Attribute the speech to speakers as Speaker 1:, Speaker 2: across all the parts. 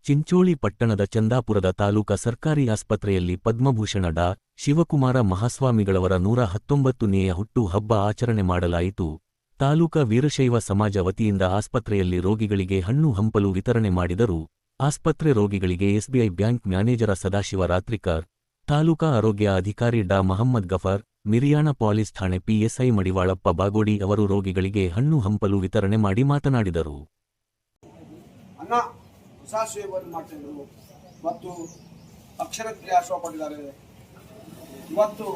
Speaker 1: ಚಿಂಚೋಳಿ ಪಟ್ಟಣದ ಚಂದಾಪುರದ ತಾಲೂಕಾ ಸರ್ಕಾರಿ ಆಸ್ಪತ್ರೆಯಲ್ಲಿ ಪದ್ಮಭೂಷಣ ಡಾ. ಶಿವಕುಮಾರ ಮಹಾಸ್ವಾಮಿಗಳವರ 119ನೇಯ ಹುಟ್ಟು ಹಬ್ಬ ಆಚರಣೆ ಮಾಡಲಾಯಿತು. ತಾಲೂಕಾ ವೀರಶೈವ ಸಮಾಜ ವತಿಯಿಂದ ಆಸ್ಪತ್ರೆಯಲ್ಲಿ ರೋಗಿಗಳಿಗೆ ಹಣ್ಣು ಹಂಪಲು ವಿತರಣೆ ಮಾಡಿದರು. ಆಸ್ಪತ್ರೆ ರೋಗಿಗಳಿಗೆ ಎಸ್ಬಿಐ ಬ್ಯಾಂಕ್ ಮ್ಯಾನೇಜರ ಸದಾಶಿವ ರಾತ್ರಿಕರ್, ತಾಲೂಕಾ ಆರೋಗ್ಯ ಅಧಿಕಾರಿ ಡಾ. ಮಹಮ್ಮದ್ ಗಫರ್, ಮಿರಿಯಾಣ ಪೊಲೀಸ್ ಠಾಣೆ ಪಿಎಸ್ಐ ಮಡಿವಾಳಪ್ಪ ಬಾಗೋಡಿ ಅವರು ರೋಗಿಗಳಿಗೆ ಹಣ್ಣು ಹಂಪಲು ವಿತರಣೆ ಮಾಡಿ ಮಾತನಾಡಿದರು.
Speaker 2: ಹೊಸ ಸೇವೆಯನ್ನು ಮಾಡ್ತಿದ್ರು ಮತ್ತು ಅಕ್ಷರ ಕ್ರಿಯಾಸ ಪಟ್ಟಿದ್ದಾರೆ. ಇವತ್ತು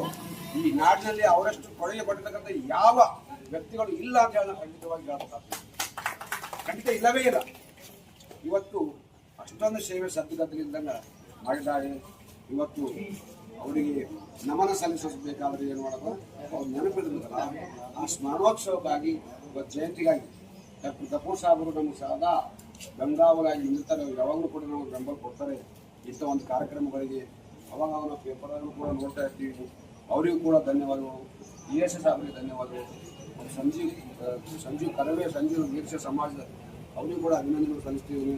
Speaker 2: ಈ ನಾಡಿನಲ್ಲಿ ಅವರಷ್ಟು ಕೊಡುಗೆ ಪಟ್ಟಿರ್ತಕ್ಕಂಥ ಯಾವ ವ್ಯಕ್ತಿಗಳು ಇಲ್ಲ ಅಂತ ಹೇಳಿ ಖಂಡಿತವಾಗಿ ಹೇಳ್ಬೇಕಾಗ್ತದೆ. ಖಂಡಿತ ಇಲ್ಲವೇ ಇಲ್ಲ. ಇವತ್ತು ಅಷ್ಟೊಂದು ಸೇವೆ ಸದ್ಯಗತಿಯಿಂದ ಮಾಡಿದ್ದಾರೆ. ಇವತ್ತು ಅವರಿಗೆ ನಮನ ಸಲ್ಲಿಸಬೇಕಾದ್ರೆ ಏನು ಮಾಡೋದು, ಅವ್ರು ನೆನಪಿದ್ರಲ್ಲ ಆ ಸ್ಮರಣೋತ್ಸವಕ್ಕಾಗಿ ಇವತ್ತು ಜಯಂತಿಗಾಗಿ ಕಪೂರ್ ಸಾಹೇಬರು ನಮಗೆ ಸದಾ ಬೆಂಗಾವಲಾಗಿ ನಿಲ್ತಾರೆ. ಯಾವಾಗಲೂ ಕೂಡ ನಾವು ಬೆಂಬಲ ಕೊಡ್ತಾರೆ. ಇಂಥ ಒಂದು ಕಾರ್ಯಕ್ರಮಗಳಿಗೆ ಅವಾಗ ನಾವು ಪೇಪರನ್ನು ಕೂಡ ನೋಡ್ತಾ ಇರ್ತೀವಿ. ಅವರಿಗೂ ಕೂಡ ಧನ್ಯವಾದಗಳು. ESS ಸಾಹೇಬರಿಗೆ ಧನ್ಯವಾದಗಳು. ಸಂಜೀವ್ ಕರವೇ ಸಂಜೀವ್ ವೀರಶೈವ ಸಮಾಜದ ಅವರಿಗೂ ಕೂಡ ಅಭಿನಂದನೆಗಳು ಸಲ್ಲಿಸ್ತೀವಿ.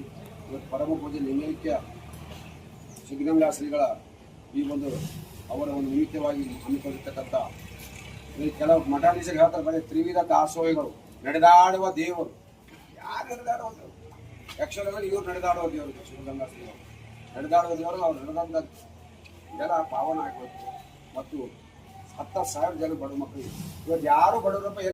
Speaker 2: ಇವತ್ತು ಪರಮ ಪೂಜ್ಯ ಲಿಂಗೈಕ್ಯ ಸಿದ್ದಗಂಗಾ ಶ್ರೀಗಳ ಈ ಒಂದು ಅವರ ಒಂದು ನಿಮಿತ್ತವಾಗಿ ಹಮ್ಮಿಕೊಂಡಿರ್ತಕ್ಕಂಥ ಕೆಲವು ಮಠಾಧೀಶರು ಹೇಳ್ತಾರೆ, ಬರೀ ತ್ರಿವಿಧ ದಾಸೋಹಿಗಳು, ನಡೆದಾಡುವ ದೇವರು. ಯಾರು ನಡೆದಾಡುವ ದೇವರು? ಯಕ್ಷಗಾನ ಇವರು ನಡೆದಾಡುವ ದೇವರು. ಸಿದ್ದಗಂಗಾ ಶ್ರೀಗಳು ನಡೆದಾಡುವ ದೇವರು. ಅವ್ರು ನಡೆದಂಥ ಜನ ಪಾವನ ಆಗಬೇಕು. ಮತ್ತು 10,000 ಜನ ಬಡ ಮಕ್ಕಳು ಇವತ್ತು ಯಾರು ಬಡವರಪ್ಪ